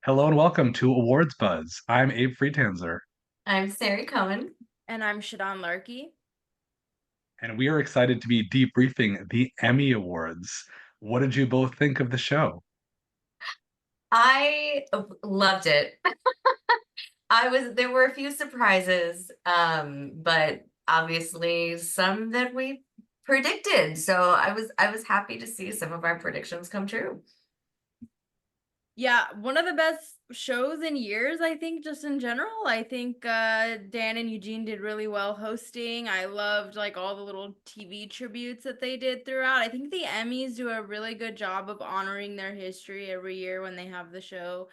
Hello and welcome to Awards Buzz. I'm Abe Friedtanzer, I'm Sari Cohen. And I'm Shadan Larki. and we are excited to be debriefing the Emmy Awards. What did you both think of the show? I loved it. There were a few surprises, but obviously some that we predicted. So I was happy to see some of our predictions come true. Yeah, one of the best shows in years, I think, just in general. I think Dan and Eugene did really well hosting. I loved like all the little TV tributes that they did throughout. I think the Emmys do a really good job of honoring their history every year when they have the show.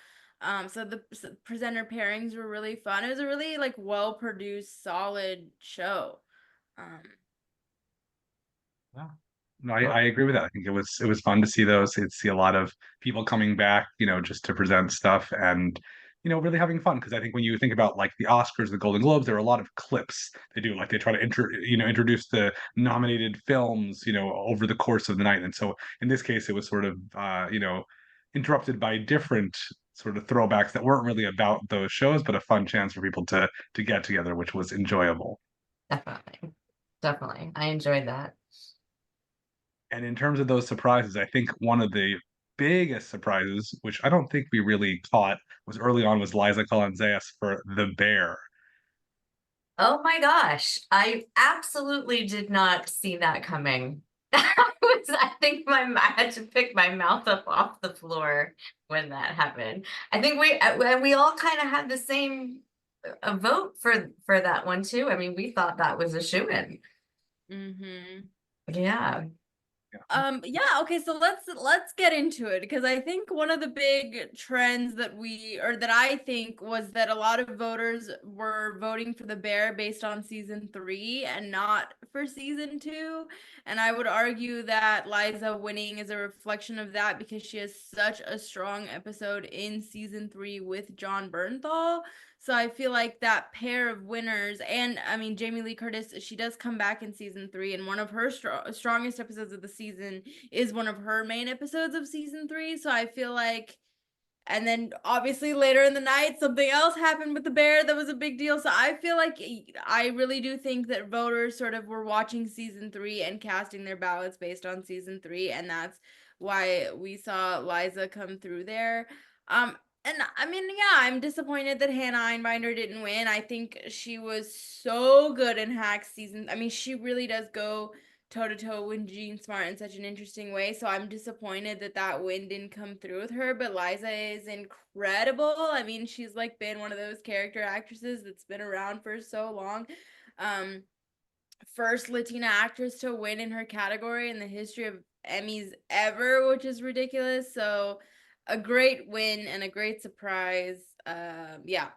So the presenter pairings were really fun. It was a really like well produced, solid show. Um, Yeah. No, I agree with that. I think it was fun to see those, to see a lot of people coming back, just to present stuff and really having fun. Because I think when you think about like the Oscars, the Golden Globes, there are a lot of clips they do. Like they try to introduce the nominated films, over the course of the night. And so in this case, it was sort of interrupted by different sort of throwbacks that weren't really about those shows, but a fun chance for people to get together, which was enjoyable. Definitely. Definitely. I enjoyed that. And in terms of those surprises, I think one of the biggest surprises, which I don't think we really caught, was early on was Liza Colin-Zayas for The Bear. Oh my gosh. I absolutely did not see that coming. I had to pick my mouth up off the floor when that happened. I think we all kind of had the same a vote for that one too. I mean, we thought that was a shoo-in. mhm. Yeah. Yeah. Yeah, okay, so let's get into it because I think one of the big trends that I think was that a lot of voters were voting for the Bear based on season 3 and not for season 2. And I would argue that Liza winning is a reflection of that because she has such a strong episode in season 3 with John Bernthal. So I feel like that pair of winners, and I mean Jamie Lee Curtis, she does come back in season 3, and one of her strongest episodes of the season is one of her main episodes of season 3. So I feel like, and then obviously later in the night, something else happened with the Bear that was a big deal. So I feel like I really do think that voters sort of were watching season 3 and casting their ballots based on season 3, and that's why we saw Liza come through there. And I mean, yeah, I'm disappointed that Hannah Einbinder didn't win. I think she was so good in Hacks season. I mean, she really does go toe to toe with Jean Smart in such an interesting way. So I'm disappointed that that win didn't come through with her. But Liza is incredible. I mean, she's like been one of those character actresses that's been around for so long. Um, First Latina actress to win in her category in the history of Emmys ever, which is ridiculous. So a great win and a great surprise. Yeah.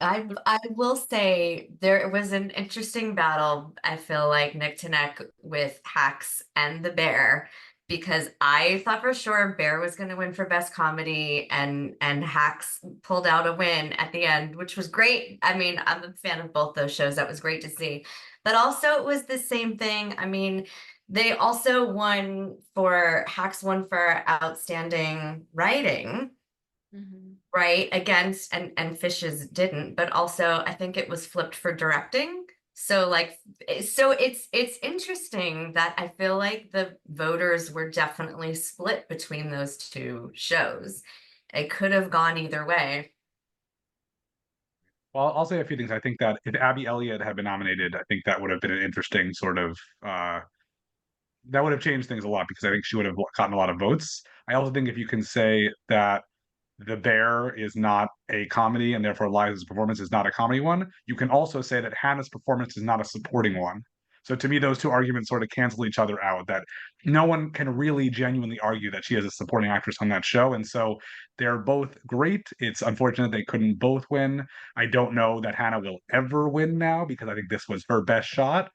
I will say there was an interesting battle, I feel like neck to neck with Hacks and the Bear, because I thought for sure Bear was going to win for best comedy and Hacks pulled out a win at the end, which was great. I mean, I'm a fan of both those shows. That was great to see. But also it was the same thing. I mean, they also won for Hacks won for outstanding writing, Mhm. right, against and Fishes didn't, but also I think it was flipped for directing. So like so it's interesting that I feel like the voters were definitely split between those two shows. It could have gone either way. Well, I'll say a few things. I think that if Abby Elliott had been nominated, I think that would have been an interesting sort of that would have changed things a lot because I think she would have gotten a lot of votes. I also think if you can say that The Bear is not a comedy and therefore Liza's performance is not a comedy one, you can also say that Hannah's performance is not a supporting one. So to me, those two arguments sort of cancel each other out. That no one can really genuinely argue that she is a supporting actress on that show, and so they're both great. It's unfortunate they couldn't both win. I don't know that Hannah will ever win now because I think this was her best shot.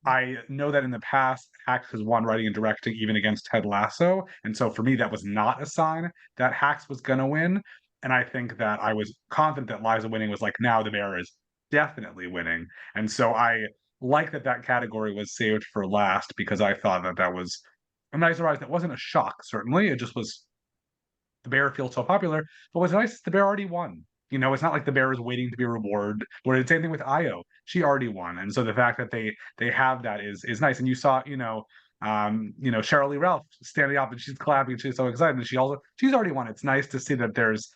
I know that in the past, Hacks has won writing and directing even against Ted Lasso. And so for me, that was not a sign that Hacks was going to win. And I think that I was confident that Liza winning was like, now the Bear is definitely winning. And so I like that that category was saved for last because I thought that that was a nice surprise. That wasn't a shock, certainly. It just was the bear feels so popular. But what's nice is the bear already won. You know, it's not like the bear is waiting to be rewarded. Where the same thing with Io, she already won, and so the fact that they have that is nice. And you saw, Cheryl Lee Ralph standing up and she's clapping, she's so excited, and she's already won. It's nice to see that there's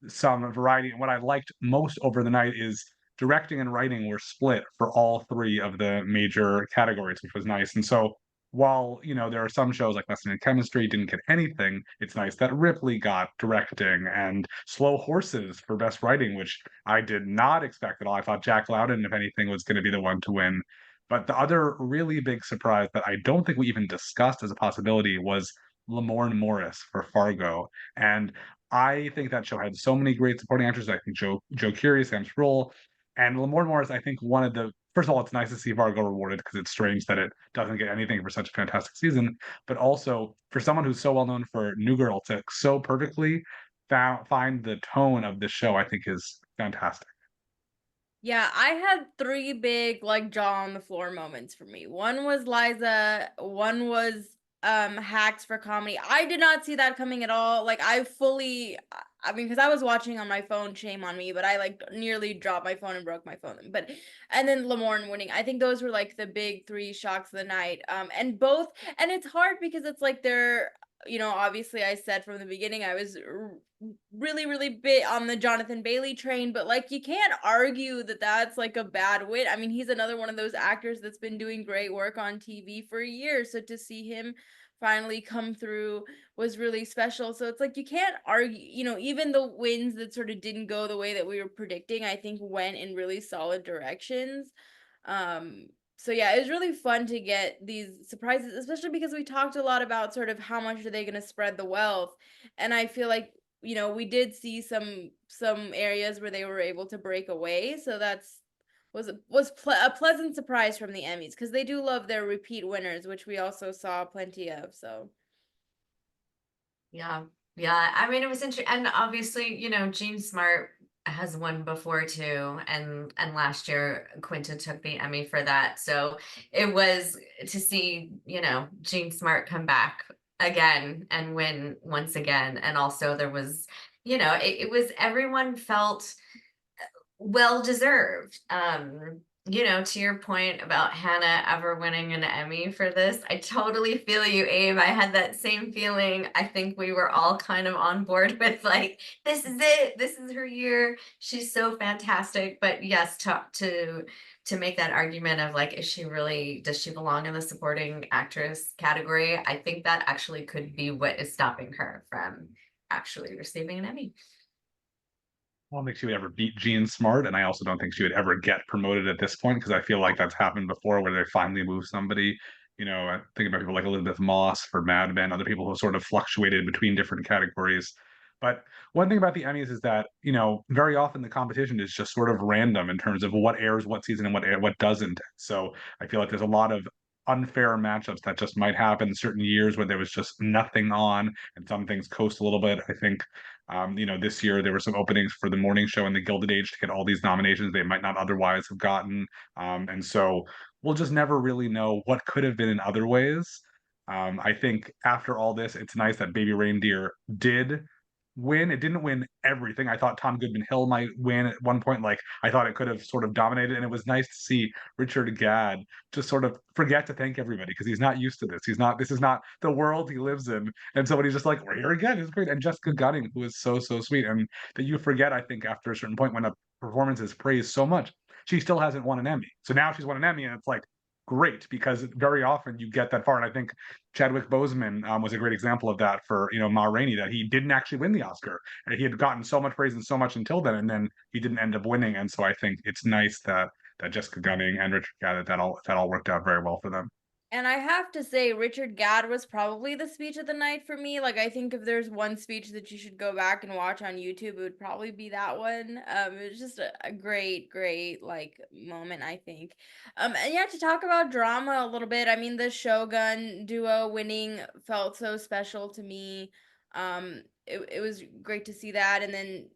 some variety. And what I liked most over the night is directing and writing were split for all three of the major categories, which was nice. And so while there are some shows like Lesson in Chemistry didn't get anything, it's nice that Ripley got directing, and Slow Horses for best writing, which I did not expect at all. I thought Jack Lowden, if anything, was going to be the one to win. But the other really big surprise that I don't think we even discussed as a possibility was Lamorne Morris for Fargo. And I think that show had so many great supporting actors. I think Joe Keery, Sam Sproul, and Lamorne Morris. I think one of the first of all, it's nice to see Fargo rewarded because it's strange that it doesn't get anything for such a fantastic season. But also for someone who's so well known for New Girl to so perfectly find the tone of the show, I think is fantastic. Yeah, I had three big like jaw on the floor moments for me. One was Liza, one was Hacks for comedy. I did not see that coming at all. Like I mean, because I was watching on my phone, shame on me, but I like nearly dropped my phone and broke my phone. But and then Lamorne winning. I think those were like the big three shocks of the night. And it's hard because it's like they're obviously I said from the beginning I was really, really big on the Jonathan Bailey train, but like you can't argue that that's like a bad win. I mean, he's another one of those actors that's been doing great work on TV for years. So to see him finally come through was really special. So it's like you can't argue, even the wins that sort of didn't go the way that we were predicting, I think went in really solid directions. So yeah, it was really fun to get these surprises, especially because we talked a lot about sort of how much are they going to spread the wealth. And I feel like, we did see some areas where they were able to break away. So a pleasant surprise from the Emmys because they do love their repeat winners, which we also saw plenty of. So Yeah. Yeah. I mean, it was interesting. And obviously, Jean Smart has won before too. And last year Quinta took the Emmy for that. So it was to see, Jean Smart come back again and win once again. And also there was, it was everyone felt well deserved. To your point about Hannah ever winning an Emmy for this, I totally feel you, Abe. I had that same feeling. I think we were all kind of on board with like, this is it. This is her year. She's so fantastic. But yes, to make that argument of like, does she belong in the supporting actress category? I think that actually could be what is stopping her from actually receiving an Emmy. I don't think she would ever beat Jean Smart, and I also don't think she would ever get promoted at this point because I feel like that's happened before where they finally move somebody. I think about people like Elizabeth Moss for Mad Men, other people who sort of fluctuated between different categories. But one thing about the Emmys is that, very often the competition is just sort of random in terms of what airs what season and what doesn't. So I feel like there's a lot of unfair matchups that just might happen certain years where there was just nothing on and some things coast a little bit. I think this year there were some openings for the morning show and the Gilded Age to get all these nominations they might not otherwise have gotten. And so we'll just never really know what could have been in other ways. I think after all this, it's nice that Baby Reindeer did win. It didn't win everything. I thought Tom Goodman Hill might win at one point. Like I thought it could have sort of dominated, and it was nice to see Richard Gadd just sort of forget to thank everybody because he's not used to this. This is not the world he lives in. And so when he's just like, we're here again, it's great. And Jessica Gunning, who is so, so sweet. And that you forget, I think, after a certain point when a performance is praised so much, she still hasn't won an Emmy. So now she's won an Emmy, and it's like, great, because very often you get that far. And I think Chadwick Boseman was a great example of that for, Ma Rainey, that he didn't actually win the Oscar. And he had gotten so much praise and so much until then, and then he didn't end up winning. And so I think it's nice that Jessica Gunning and Richard Gadd, that all worked out very well for them. And I have to say, Richard Gadd was probably the speech of the night for me. Like, I think if there's one speech that you should go back and watch on YouTube, it would probably be that one. It was just a great, great, like, moment, I think. And yeah, to talk about drama a little bit, I mean, the Shogun duo winning felt so special to me. It was great to see that. And then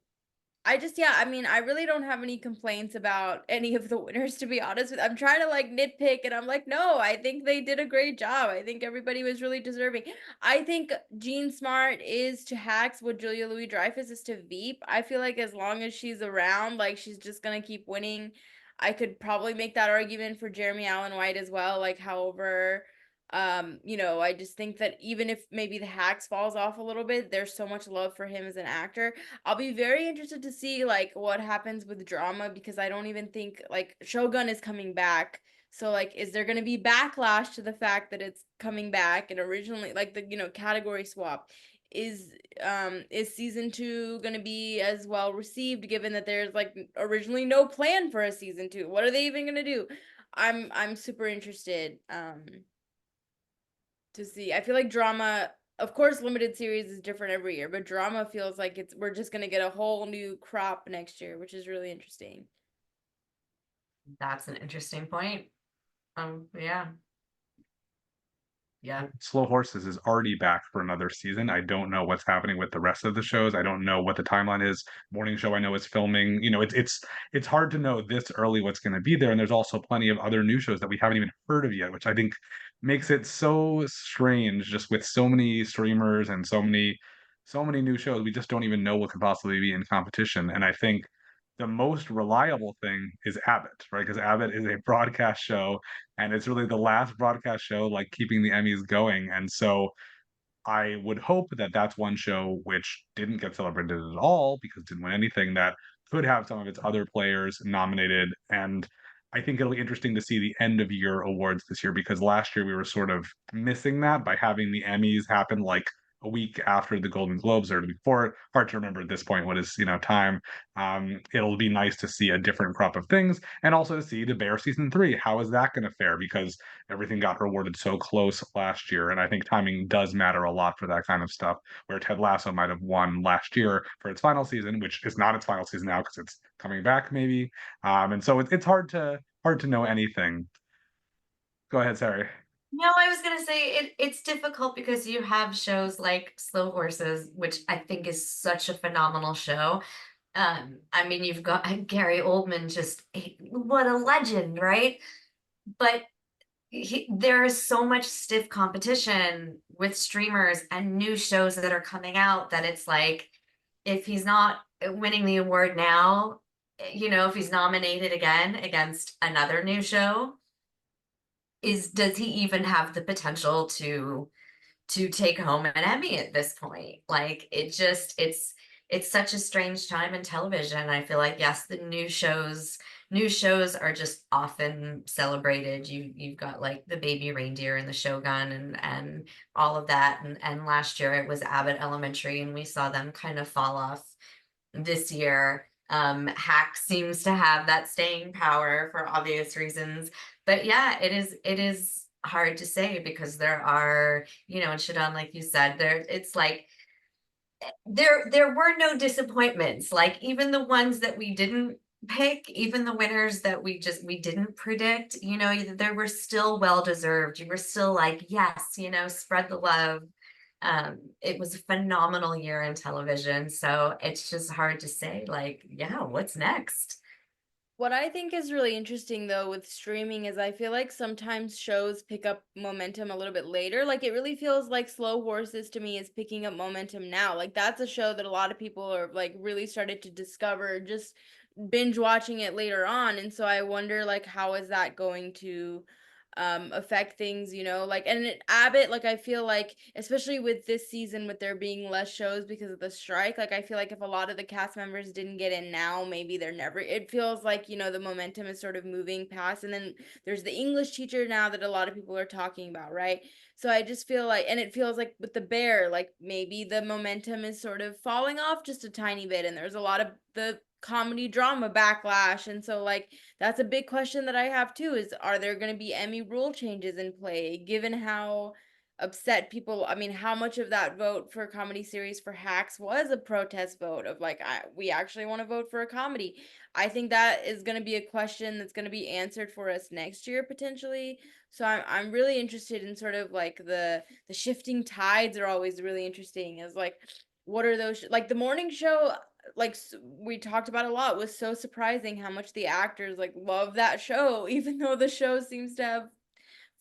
I mean, I really don't have any complaints about any of the winners, to be honest with. I'm trying to like nitpick, and I'm like, no, I think they did a great job. I think everybody was really deserving. I think Jean Smart is to Hacks what Julia Louis-Dreyfus is to Veep. I feel like as long as she's around, like she's just gonna keep winning. I could probably make that argument for Jeremy Allen White as well. Like, however, I just think that even if maybe the Hacks falls off a little bit, there's so much love for him as an actor. I'll be very interested to see like what happens with drama, because I don't even think like Shogun is coming back. So like, is there going to be backlash to the fact that it's coming back? And originally like the category swap is season 2 going to be as well received, given that there's like originally no plan for a season 2? What are they even going to do? I'm super interested to see. I feel like drama, of course, limited series is different every year, but drama feels like we're just gonna get a whole new crop next year, which is really interesting. That's an interesting point. Yeah. Yeah. Slow Horses is already back for another season. I don't know what's happening with the rest of the shows. I don't know what the timeline is. Morning Show I know is filming. It's hard to know this early what's going to be there. And there's also plenty of other new shows that we haven't even heard of yet, which I think makes it so strange. Just with so many streamers and so many new shows, we just don't even know what could possibly be in competition. And I think the most reliable thing is Abbott, right? Because Abbott is a broadcast show, and it's really the last broadcast show like keeping the Emmys going. And so I would hope that that's one show which didn't get celebrated at all because it didn't win anything, that could have some of its other players nominated. And I think it'll be interesting to see the end of year awards this year, because last year we were sort of missing that by having the Emmys happen like a week after the Golden Globes or before. Hard to remember at this point what is time. It'll be nice to see a different crop of things, and also to see the Bear season 3. How is that going to fare? Because everything got rewarded so close last year, and I think timing does matter a lot for that kind of stuff. Where Ted Lasso might have won last year for its final season, which is not its final season now because it's coming back maybe. And so it's hard to know anything. Go ahead, Sari. No, I was gonna say it's difficult because you have shows like Slow Horses, which I think is such a phenomenal show. I mean, you've got Gary Oldman, what a legend, right? But there is so much stiff competition with streamers and new shows that are coming out that it's like, if he's not winning the award now, if he's nominated again against another new show, does he even have the potential to take home an Emmy at this point? Like, it's such a strange time in television. I feel like, yes, the new shows are just often celebrated. You've got like the Baby Reindeer and the Shogun and all of that. And last year it was Abbott Elementary, and we saw them kind of fall off this year. Hack seems to have that staying power for obvious reasons. But yeah, it is hard to say, because there are, and Shadan, like you said, it's like there were no disappointments. Like, even the ones that we didn't pick, even the winners that we didn't predict, there were still well deserved. You were still like, yes, spread the love. It was a phenomenal year in television, so it's just hard to say, like, yeah, what's next? What I think is really interesting though with streaming is I feel like sometimes shows pick up momentum a little bit later. Like, it really feels like Slow Horses to me is picking up momentum now. Like, that's a show that a lot of people are like really started to discover just binge watching it later on. And so I wonder like, how is that going to affect things, like, and Abbott, like, I feel like especially with this season with there being less shows because of the strike, like I feel like if a lot of the cast members didn't get in now, maybe they're never, it feels like the momentum is sort of moving past. And then there's the English teacher now that a lot of people are talking about, right? So I just feel like, and it feels like with the Bear, like maybe the momentum is sort of falling off just a tiny bit, and there's a lot of the comedy drama backlash. And so like, that's a big question that I have too, is are there going to be Emmy rule changes in play, given how upset people, I mean, how much of that vote for a comedy series for Hacks was a protest vote of like, we actually want to vote for a comedy. I think that is going to be a question that's going to be answered for us next year potentially. So I'm really interested in sort of like the shifting tides are always really interesting, is like, what are those like the morning show, like we talked about a lot, was so surprising how much the actors like love that show, even though the show seems to have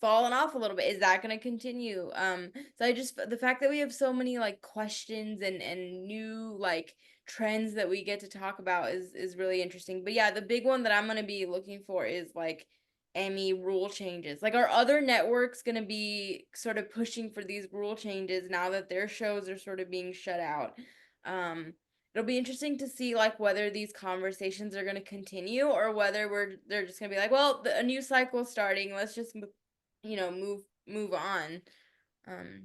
fallen off a little bit. Is that going to continue? So I just, the fact that we have so many like questions and new like trends that we get to talk about is really interesting. But yeah, the big one that I'm going to be looking for is like Emmy rule changes. Like, are other networks going to be sort of pushing for these rule changes now that their shows are sort of being shut out? It'll be interesting to see like whether these conversations are going to continue, or whether they're just going to be like, well, a new cycle starting, let's just move on. Um,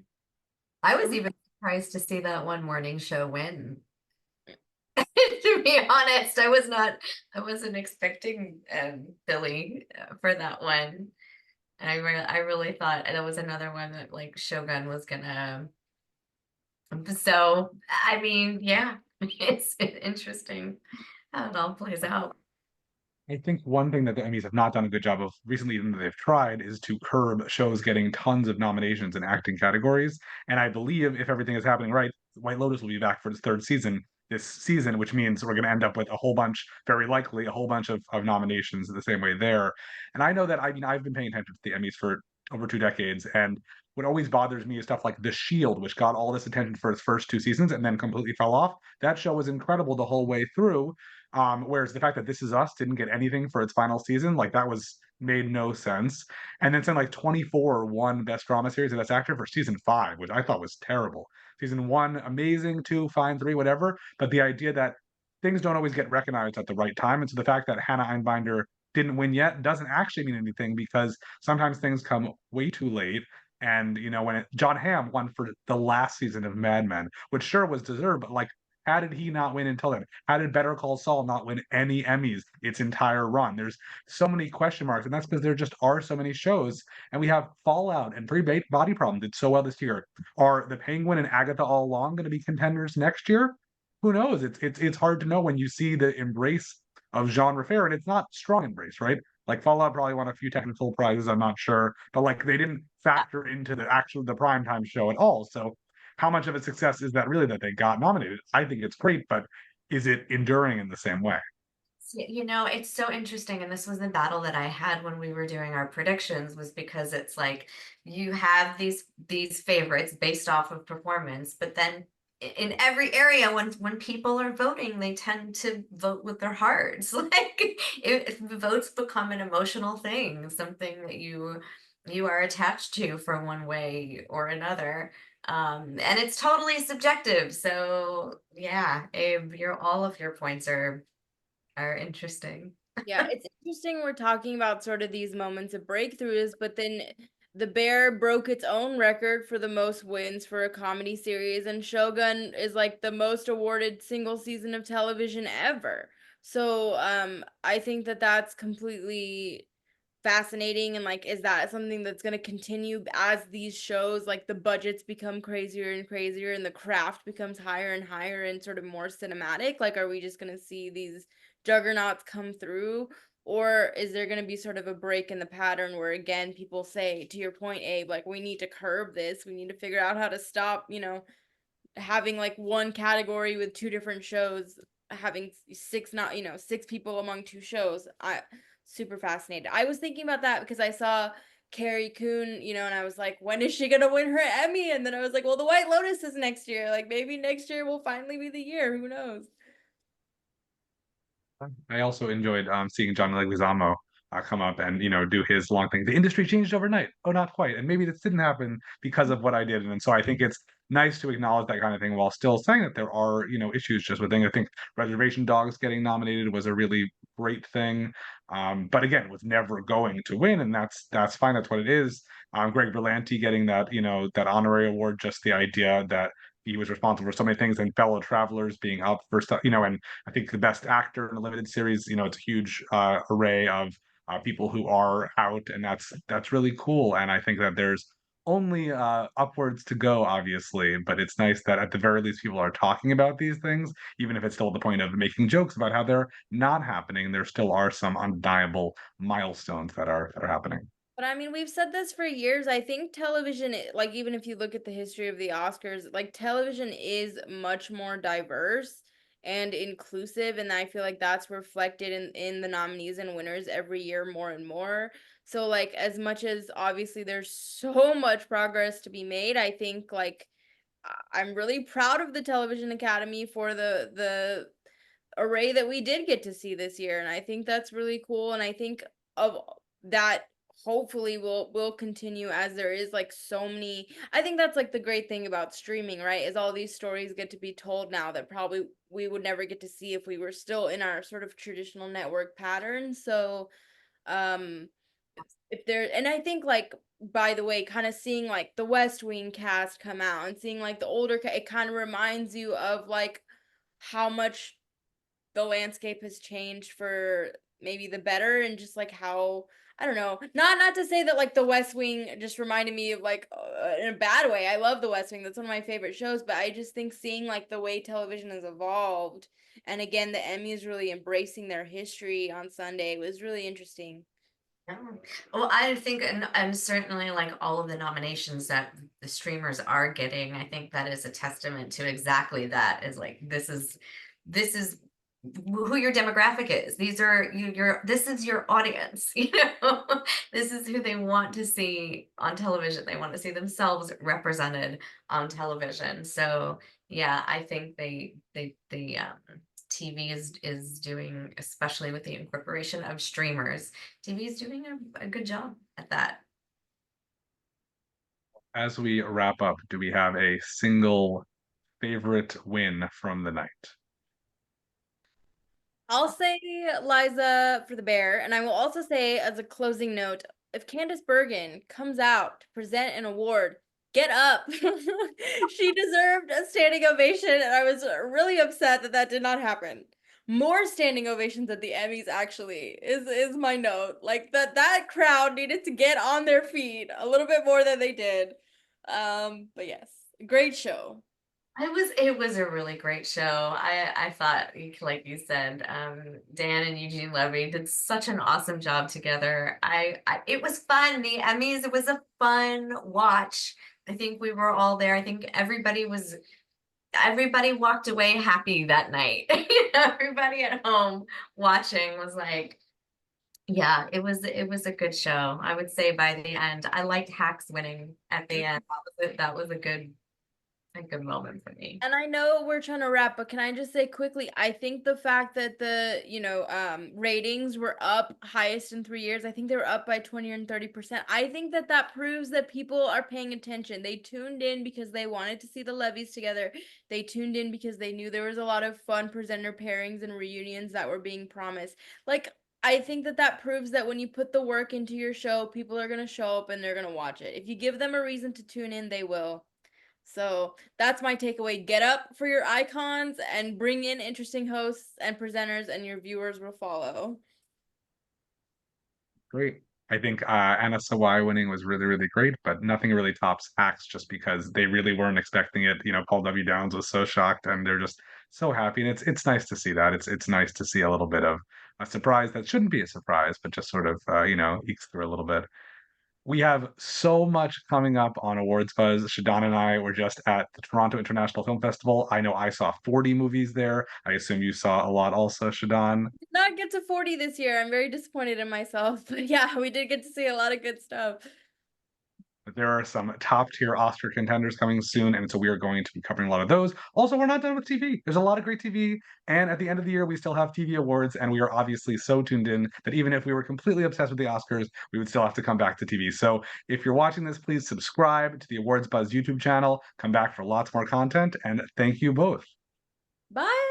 I are was we? even surprised to see that one morning show win. To be honest, I wasn't expecting Billy for that one. I really thought that was another one that like Shogun was gonna. So I mean, yeah, it's interesting how it all plays out. I think one thing that the Emmys have not done a good job of recently, even though they've tried, is to curb shows getting tons of nominations in acting categories. And I believe if everything is happening right, White Lotus will be back for its third season this season, which means we're going to end up with a whole bunch, very likely, a whole bunch of nominations the same way there. And I know that, I mean, I've been paying attention to the Emmys for over 2 decades. And what always bothers me is stuff like The Shield, which got all this attention for its first 2 seasons and then completely fell off. That show was incredible the whole way through. Whereas the fact that This Is Us didn't get anything for its final season, like that was made no sense. And then something like 24 won Best Drama Series and Best Actor for season 5, which I thought was terrible. Season 1, amazing, 2, fine, 3, whatever. But the idea that things don't always get recognized at the right time. And so the fact that Hannah Einbinder didn't win yet doesn't actually mean anything, because sometimes things come way too late. And when John Hamm won for the last season of Mad Men, which sure was deserved, but like, how did he not win until then? How did Better Call Saul not win any Emmys its entire run? There's so many question marks, and that's because there just are so many shows. And we have Fallout and Pre Body Problem did so well this year. Are The Penguin and Agatha All Along going to be contenders next year? Who knows? It's hard to know when you see the embrace of genre fare, and it's not strong embrace, right? Like Fallout probably won a few technical prizes, I'm not sure, but like they didn't factor into the primetime show at all. So how much of a success is that really that they got nominated? I think it's great, but is it enduring in the same way? It's so interesting, and this was the battle that I had when we were doing our predictions, was because it's like you have these favorites based off of performance, but then in every area, when people are voting, they tend to vote with their hearts. Like votes become an emotional thing, something that you are attached to for one way or another. And it's totally subjective. So yeah, Abe, all of your points are interesting. Yeah, it's interesting we're talking about sort of these moments of breakthroughs, but then The Bear broke its own record for the most wins for a comedy series, and Shogun is like the most awarded single season of television ever. So, I think that that's completely fascinating. And like, is that something that's going to continue as these shows, like the budgets become crazier and crazier and the craft becomes higher and higher and sort of more cinematic? Like, are we just going to see these juggernauts come through, or is there going to be sort of a break in the pattern where again people say, to your point, Abe, like, we need to curb this, we need to figure out how to stop having like one category with two different shows, having six, not six people among two shows? I super fascinated. I was thinking about that because I saw Carrie Coon, and I was like, when is she gonna win her Emmy? And then I was like, well, The White Lotus is next year. Like, maybe next year will finally be the year. Who knows? I also enjoyed seeing John Leguizamo come up and do his long thing. The industry changed overnight. Oh, not quite. And maybe this didn't happen because of what I did. And so I think it's nice to acknowledge that kind of thing while still saying that there are issues just with things. I think Reservation Dogs getting nominated was a really great thing, but again, was never going to win, and that's fine. That's what it is. Greg Berlanti getting that honorary award, just the idea that he was responsible for so many things, and Fellow Travelers being up for stuff, and I think the best actor in a limited series, it's a huge array of people who are out, and that's really cool. And I think that there's only upwards to go, obviously, but it's nice that at the very least people are talking about these things, even if it's still at the point of making jokes about how they're not happening. There still are some undeniable milestones that are happening. But I mean, we've said this for years. I think television, like, even if you look at the history of the Oscars, like, television is much more diverse. and inclusive, and I feel like that's reflected in the nominees and winners every year more and more. So like as much as obviously there's so much progress to be made, I think like I'm really proud of the Television Academy for the array that we did get to see this year, and I think that's really cool, and I think of that hopefully will continue as there is like so many. I think that's like the great thing about streaming, right? Is all these stories get to be told now that probably we would never get to see if we were still in our sort of traditional network pattern. So um if there, and I think like by the way, kind of seeing like the West Wing cast come out and seeing like the older it kind of reminds you of like how much the landscape has changed for maybe the better, and just like how I don't know, not to say that like the West Wing just reminded me of like in a bad way. I love the West Wing. That's one of my favorite shows, but I just think seeing like the way television has evolved, and again the Emmys really embracing their history on Sunday was really interesting. Yeah. Well, I think, and certainly like all of the nominations that the streamers are getting, I think that is a testament to exactly that. Is like this is who your demographic is. These are this is your audience, you know. This is who they want to see on television. They want to see themselves represented on television. So yeah, I think they TV is doing, especially with the incorporation of streamers, TV is doing a good job at that. As we wrap up, do we have a single favorite win from the night? I'll say Liza for the Bear, and I will also say as a closing note, if Candice Bergen comes out to present an award, get up. She deserved a standing ovation, and I was really upset that that did not happen. More standing ovations at the Emmys actually is my note. Like that crowd needed to get on their feet a little bit more than they did. But yes, great show. It was a really great show. I thought, like you said, Dan and Eugene Levy did such an awesome job together. It was fun. The Emmys, it was a fun watch. I think we were all there. I think everybody walked away happy that night. Everybody at home watching was like, yeah, it was a good show. I would say by the end, I liked Hacks winning at the end. That was a good moment for me. And I know we're trying to wrap, but can I just say quickly, I think the fact that the, ratings were up highest in 3 years, I think they were up by 20 and 30%. I think that that proves that people are paying attention. They tuned in because they wanted to see the levies together. They tuned in because they knew there was a lot of fun presenter pairings and reunions that were being promised. Like, I think that that proves that when you put the work into your show, people are going to show up and they're going to watch it. If you give them a reason to tune in, they will. So that's my takeaway. Get up for your icons and bring in interesting hosts and presenters, and your viewers will follow. Great. I think Anna Sawai winning was really, really great, but nothing really tops Hacks just because they really weren't expecting it. Paul W. Downs was so shocked and they're just so happy. And it's nice to see that. It's nice to see a little bit of a surprise that shouldn't be a surprise, but just sort of ekes through a little bit. We have so much coming up on Awards Buzz. Shadan and I were just at the Toronto International Film Festival. I know I saw 40 movies there. I assume you saw a lot also, Shadan. Did not get to 40 this year. I'm very disappointed in myself. But yeah, we did get to see a lot of good stuff. But there are some top tier Oscar contenders coming soon, and so we are going to be covering a lot of those. Also, we're not done with TV. There's a lot of great TV, and at the end of the year, we still have TV awards, and we are obviously so tuned in that even if we were completely obsessed with the Oscars, we would still have to come back to TV. So if you're watching this, please subscribe to the Awards Buzz YouTube channel. Come back for lots more content, and thank you both. Bye.